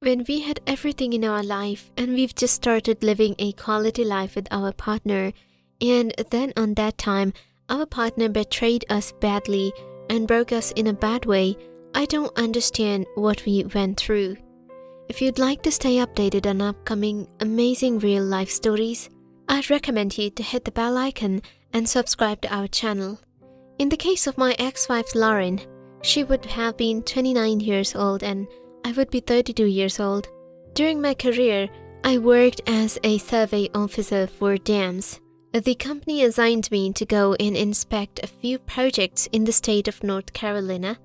When we had everything in our life and we've just started living a quality life with our partner, and then on that time, our partner betrayed us badly and broke us in a bad way, I don't understand what we went through. If you'd like to stay updated on upcoming amazing real life stories, I'd recommend you to hit the bell icon and subscribe to our channel. In the case of my ex-wife Lauren, she would have been 29 years old and I would be 32 years old. During my career, I worked as a survey officer for dams. The company assigned me to go and inspect a few projects in the state of North Carolina.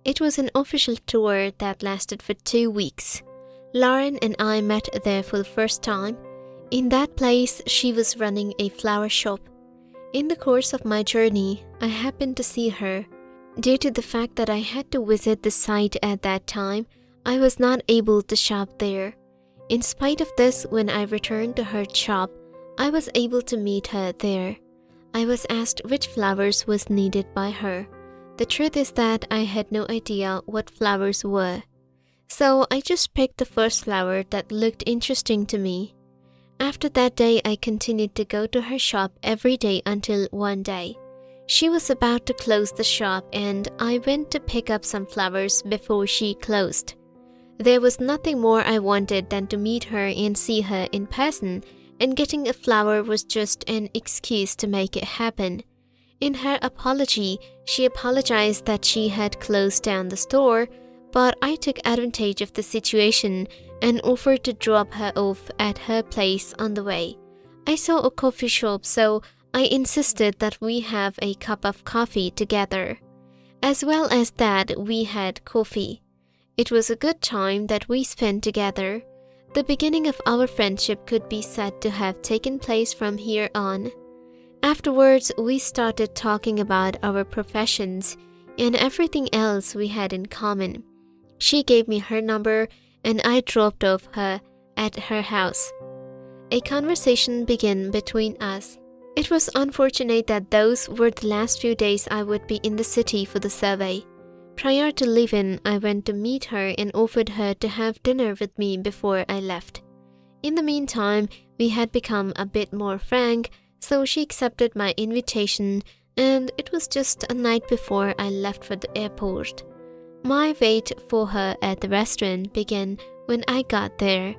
It was an official tour that lasted for 2 weeks. Lauren and I met there for the first time. In that place, she was running a flower shop. In the course of my journey, I happened to see her. Due to the fact that I had to visit the site at that time, I was not able to shop there. In spite of this, when I returned to her shop, I was able to meet her there. I was asked which flowers was needed by her. The truth is that I had no idea what flowers were. So I just picked the first flower that looked interesting to me. After that day, I continued to go to her shop every day until one day. She was about to close the shop and I went to pick up some flowers before she closed. There was nothing more I wanted than to meet her and see her in person, and getting a flower was just an excuse to make it happen. In her apology, she apologized that she had closed down the store, but I took advantage of the situation and offered to drop her off at her place on the way. I saw a coffee shop, so I insisted that we have a cup of coffee together. As well as that, we had coffee. It was a good time that we spent together. The beginning of our friendship could be said to have taken place from here on. Afterwards, we started talking about our professions and everything else we had in common. She gave me her number and I dropped off her at her house. A conversation began between us. It was unfortunate that those were the last few days I would be in the city for the survey. Prior to leaving, I went to meet her and offered her to have dinner with me before I left. In the meantime, we had become a bit more frank, so she accepted my invitation, and it was just a night before I left for the airport. My wait for her at the restaurant began when I got there.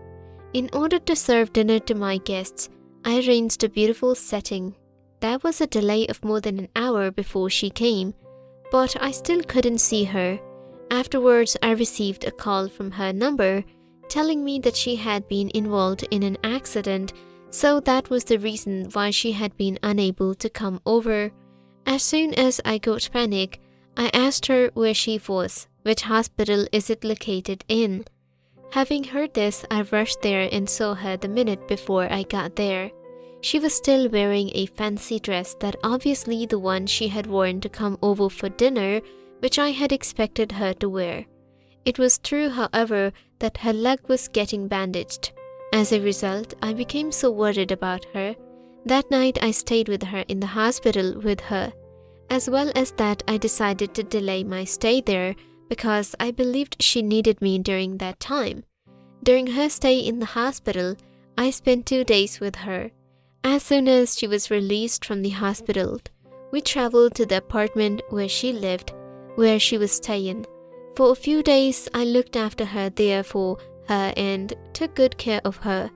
In order to serve dinner to my guests, I arranged a beautiful setting. There was a delay of more than an hour before she came, but I still couldn't see her. Afterwards, I received a call from her number telling me that she had been involved in an accident, so that was the reason why she had been unable to come over. As soon as I got panic, I asked her where she was, which hospital is it located in. Having heard this, I rushed there and saw her the minute before I got there. She was still wearing a fancy dress, that obviously the one she had worn to come over for dinner, which I had expected her to wear. It was true, however, that her leg was getting bandaged. As a result, I became so worried about her. That night I stayed with her in the hospital with her. As well as that, I decided to delay my stay there because I believed she needed me during that time. During her stay in the hospital, I spent 2 days with her. As soon as she was released from the hospital, we traveled to the apartment where she lived, where she was staying. For a few days, I looked after her there for her and took good care of her.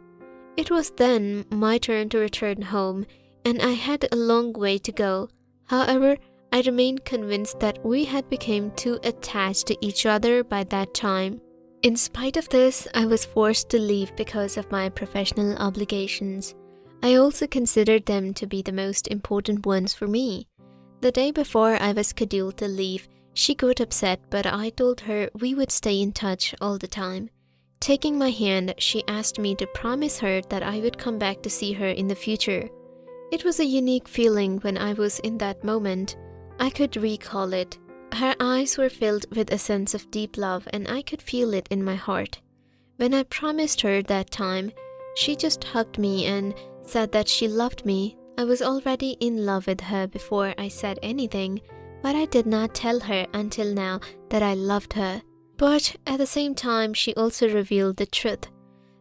It was then my turn to return home, and I had a long way to go. However, I remained convinced that we had become too attached to each other by that time. In spite of this, I was forced to leave because of my professional obligations. I also considered them to be the most important ones for me. The day before I was scheduled to leave, she got upset, but I told her we would stay in touch all the time. Taking my hand, she asked me to promise her that I would come back to see her in the future. It was a unique feeling when I was in that moment. I could recall it. Her eyes were filled with a sense of deep love and I could feel it in my heart. When I promised her that time, she just hugged me and said that she loved me. I was already in love with her before I said anything, but I did not tell her until now that I loved her. But at the same time, she also revealed the truth.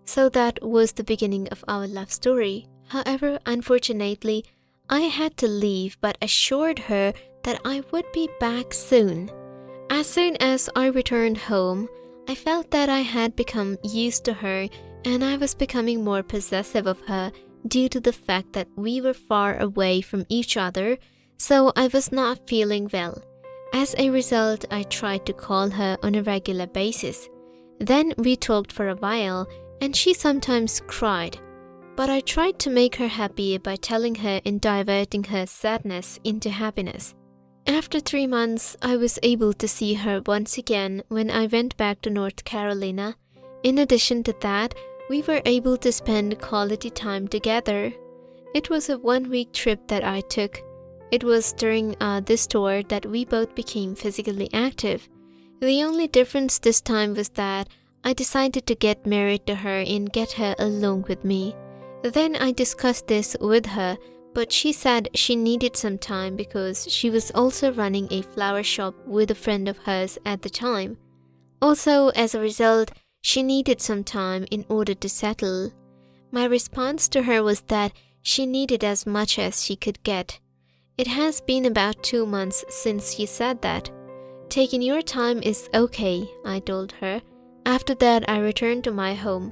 So that was the beginning of our love story. However, unfortunately, I had to leave but assured her that I would be back soon. As soon as I returned home, I felt that I had become used to her and I was becoming more possessive of her due to the fact that we were far away from each other, so I was not feeling well. As a result, I tried to call her on a regular basis. Then we talked for a while and she sometimes cried. But I tried to make her happy by telling her and diverting her sadness into happiness. After 3 months, I was able to see her once again when I went back to North Carolina. In addition to that, we were able to spend quality time together. It was a 1-week trip that I took. It was during this tour that we both became physically active. The only difference this time was that I decided to get married to her and get her along with me. Then I discussed this with her, but she said she needed some time because she was also running a flower shop with a friend of hers at the time. Also, as a result, she needed some time in order to settle. My response to her was that she needed as much as she could get. It has been about 2 months since she said that. Taking your time is okay, I told her. After that, I returned to my home.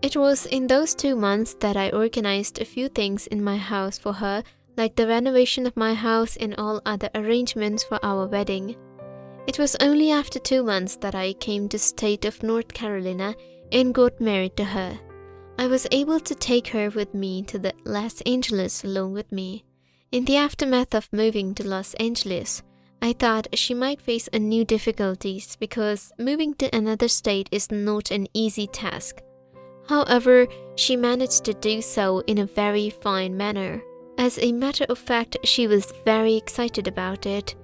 It was in those 2 months that I organized a few things in my house for her, like the renovation of my house and all other arrangements for our wedding. It was only after 2 months that I came to state of North Carolina and got married to her. I was able to take her with me to the Los Angeles along with me. In the aftermath of moving to Los Angeles, I thought she might face a new difficulties because moving to another state is not an easy task. However, she managed to do so in a very fine manner. As a matter of fact, she was very excited about it.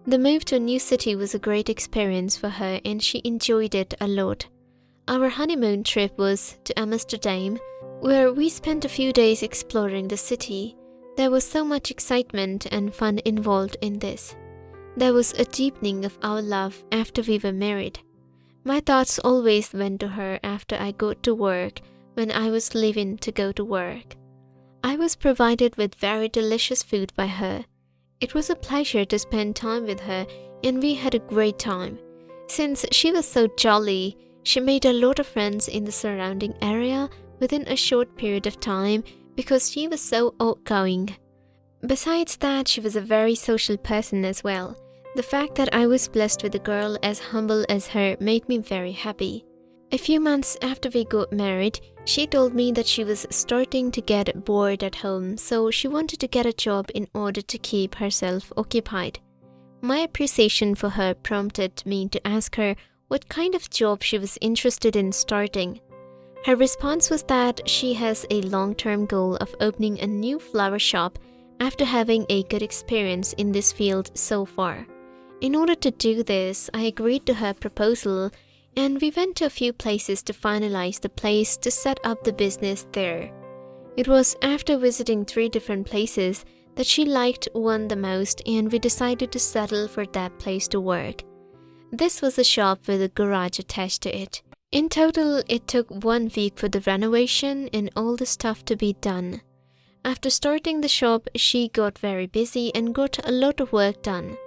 The move to a new city was a great experience for her and she enjoyed it a lot. Our honeymoon trip was to Amsterdam, where we spent a few days exploring the city. There was so much excitement and fun involved in this. There was a deepening of our love after we were married. My thoughts always went to her after I got to work when I was leaving to go to work. I was provided with very delicious food by her. It was a pleasure to spend time with her and we had a great time. Since she was so jolly, she made a lot of friends in the surrounding area within a short period of time because she was so outgoing. Besides that, she was a very social person as well. The fact that I was blessed with a girl as humble as her made me very happy. A few months after we got married, she told me that she was starting to get bored at home, so she wanted to get a job in order to keep herself occupied. My appreciation for her prompted me to ask her what kind of job she was interested in starting. Her response was that she has a long-term goal of opening a new flower shop after having a good experience in this field so far. In order to do this, I agreed to her proposal and we went to a few places to finalize the place to set up the business there. It was after visiting 3 different places that she liked one the most and we decided to settle for that place to work. This was a shop with a garage attached to it. In total, it took 1 week for the renovation and all the stuff to be done. After starting the shop, she got very busy and got a lot of work done.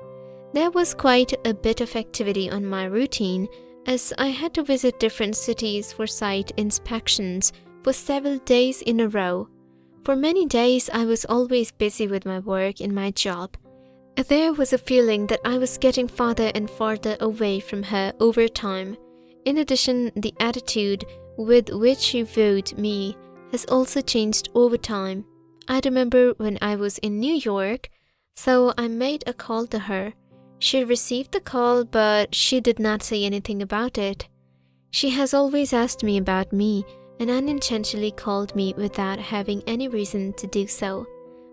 There was quite a bit of activity on my routine as I had to visit different cities for site inspections for several days in a row. For many days, I was always busy with my work and my job. There was a feeling that I was getting farther and farther away from her over time. In addition, the attitude with which she viewed me has also changed over time. I remember when I was in New York, so I made a call to her. She received the call, but she did not say anything about it. She has always asked me about me and unintentionally called me without having any reason to do so.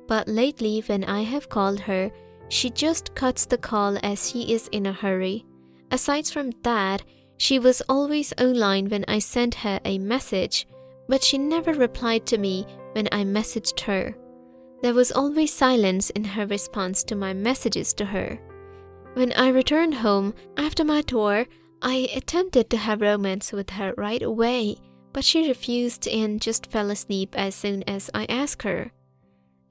But lately, when I have called her, she just cuts the call as she is in a hurry. Aside from that, she was always online when I sent her a message, but she never replied to me when I messaged her. There was always silence in her response to my messages to her. When I returned home after my tour, I attempted to have romance with her right away, but she refused and just fell asleep as soon as I asked her.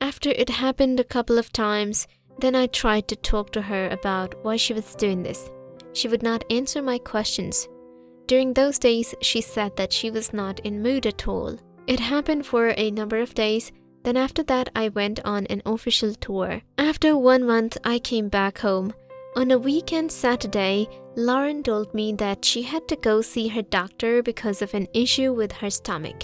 After it happened a couple of times, then I tried to talk to her about why she was doing this. She would not answer my questions. During those days, she said that she was not in mood at all. It happened for a number of days. Then after that, I went on an official tour. After 1 month, I came back home. On a weekend Saturday, Lauren told me that she had to go see her doctor because of an issue with her stomach.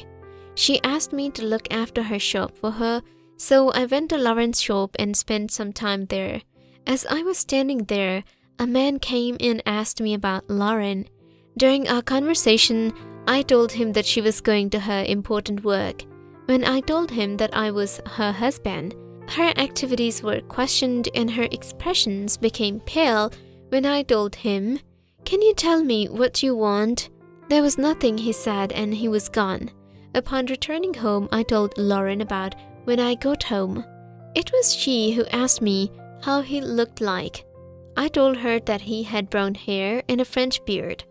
She asked me to look after her shop for her, so I went to Lauren's shop and spent some time there. As I was standing there, a man came and asked me about Lauren. During our conversation, I told him that she was going to her important work. When I told him that I was her husband, her activities were questioned and her expressions became pale when I told him, "Can you tell me what you want?" There was nothing, he said, and he was gone. Upon returning home, I told Lauren about when I got home. It was she who asked me how he looked like. I told her that he had brown hair and a French beard.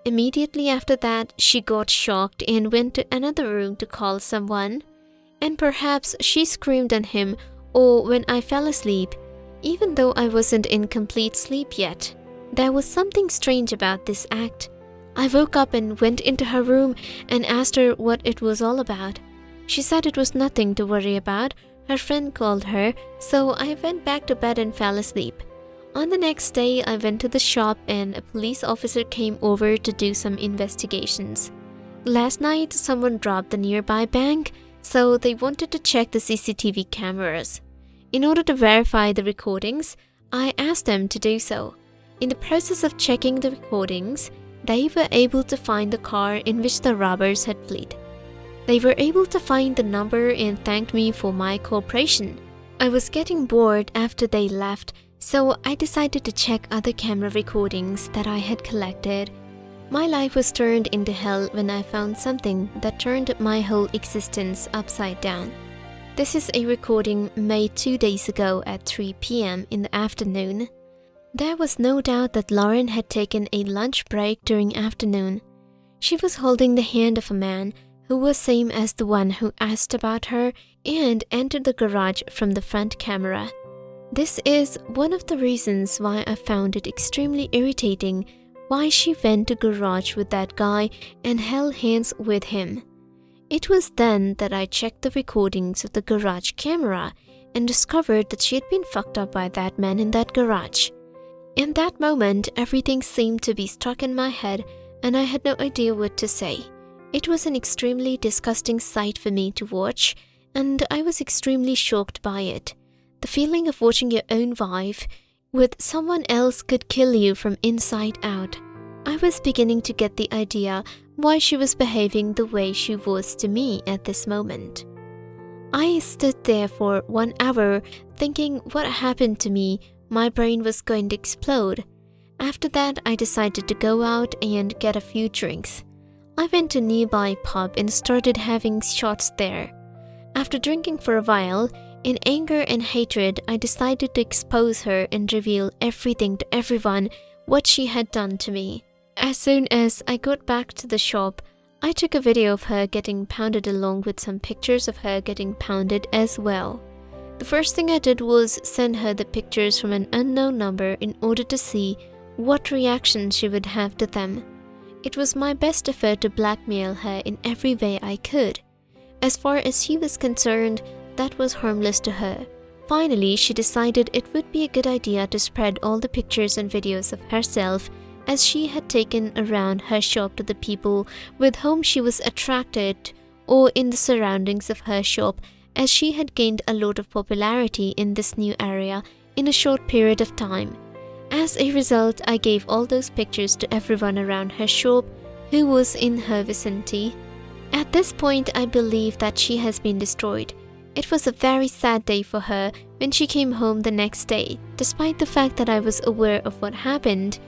Immediately after that, she got shocked and went to another room to call someone. And perhaps she screamed on him or when I fell asleep, even though I wasn't in complete sleep yet. There was something strange about this act. I woke up and went into her room and asked her what it was all about. She said it was nothing to worry about. Her friend called her, so I went back to bed and fell asleep. On the next day, I went to the shop and a police officer came over to do some investigations. Last night, someone robbed the nearby bank, so they wanted to check the CCTV cameras. In order to verify the recordings, I asked them to do so. In the process of checking the recordings, they were able to find the car in which the robbers had fled. They were able to find the number and thanked me for my cooperation. I was getting bored after they left, so I decided to check other camera recordings that I had collected. My life was turned into hell when I found something that turned my whole existence upside down. This is a recording made 2 days ago at 3 p.m. in the afternoon. There was no doubt that Lauren had taken a lunch break during afternoon. She was holding the hand of a man who was same as the one who asked about her and entered the garage from the front camera. This is one of the reasons why I found it extremely irritating why she went to garage with that guy and held hands with him. It was then that I checked the recordings of the garage camera and discovered that she had been fucked up by that man in that garage. In that moment, everything seemed to be stuck in my head and I had no idea what to say. It was an extremely disgusting sight for me to watch and I was extremely shocked by it. The feeling of watching your own wife with someone else could kill you from inside out. I was beginning to get the idea why she was behaving the way she was to me at this moment. I stood there for 1 hour thinking what happened to me. My brain was going to explode. After that, I decided to go out and get a few drinks. I went to a nearby pub and started having shots there. After drinking for a while, in anger and hatred, I decided to expose her and reveal everything to everyone what she had done to me. As soon as I got back to the shop, I took a video of her getting pounded along with some pictures of her getting pounded as well. The first thing I did was send her the pictures from an unknown number in order to see what reaction she would have to them. It was my best effort to blackmail her in every way I could. As far as she was concerned, that was harmless to her. Finally, she decided it would be a good idea to spread all the pictures and videos of herself as she had taken around her shop to the people with whom she was attracted or in the surroundings of her shop, as she had gained a lot of popularity in this new area in a short period of time. As a result, I gave all those pictures to everyone around her shop who was in her vicinity. At this point, I believe that she has been destroyed. It was a very sad day for her when she came home the next day. Despite the fact that I was aware of what happened,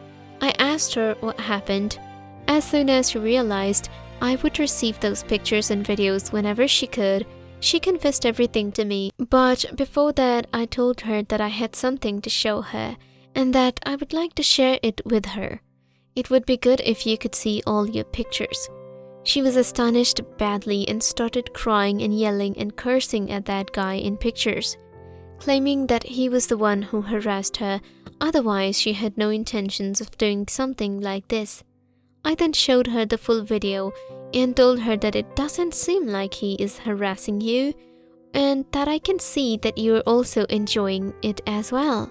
I asked her what happened. As soon as she realized I would receive those pictures and videos whenever she could, she confessed everything to me. But before that, I told her that I had something to show her and that I would like to share it with her. It would be good if you could see all your pictures." She was astonished badly and started crying and yelling and cursing at that guy in pictures, claiming that he was the one who harassed her, otherwise she had no intentions of doing something like this. I then showed her the full video and told her that it doesn't seem like he is harassing you, and that I can see that you are also enjoying it as well.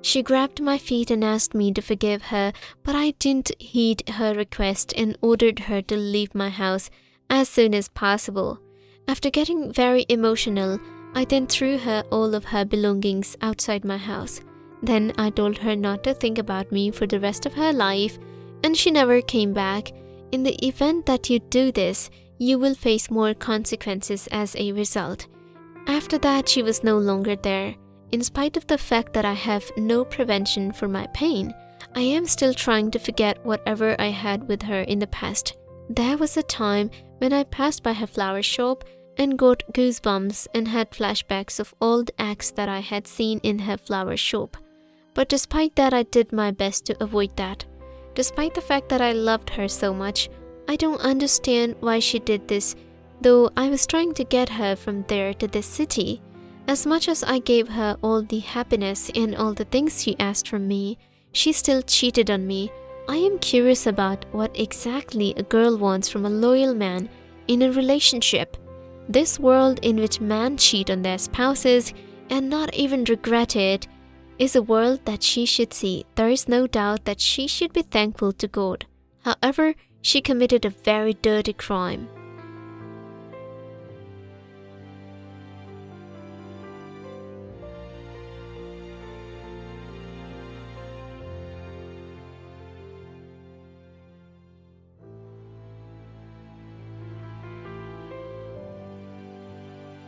She grabbed my feet and asked me to forgive her, but I didn't heed her request and ordered her to leave my house as soon as possible. After getting very emotional, I then threw her all of her belongings outside my house. Then I told her not to think about me for the rest of her life, and she never came back. In the event that you do this, you will face more consequences as a result. After that, she was no longer there. In spite of the fact that I have no prevention for my pain, I am still trying to forget whatever I had with her in the past. There was a time when I passed by her flower shop and got goosebumps and had flashbacks of all the acts that I had seen in her flower shop. But despite that, I did my best to avoid that. Despite the fact that I loved her so much, I don't understand why she did this, though I was trying to get her from there to this city. As much as I gave her all the happiness and all the things she asked from me, she still cheated on me. I am curious about what exactly a girl wants from a loyal man in a relationship. This world in which men cheat on their spouses and not even regret it is a world that she should see. There is no doubt that she should be thankful to God. However, she committed a very dirty crime.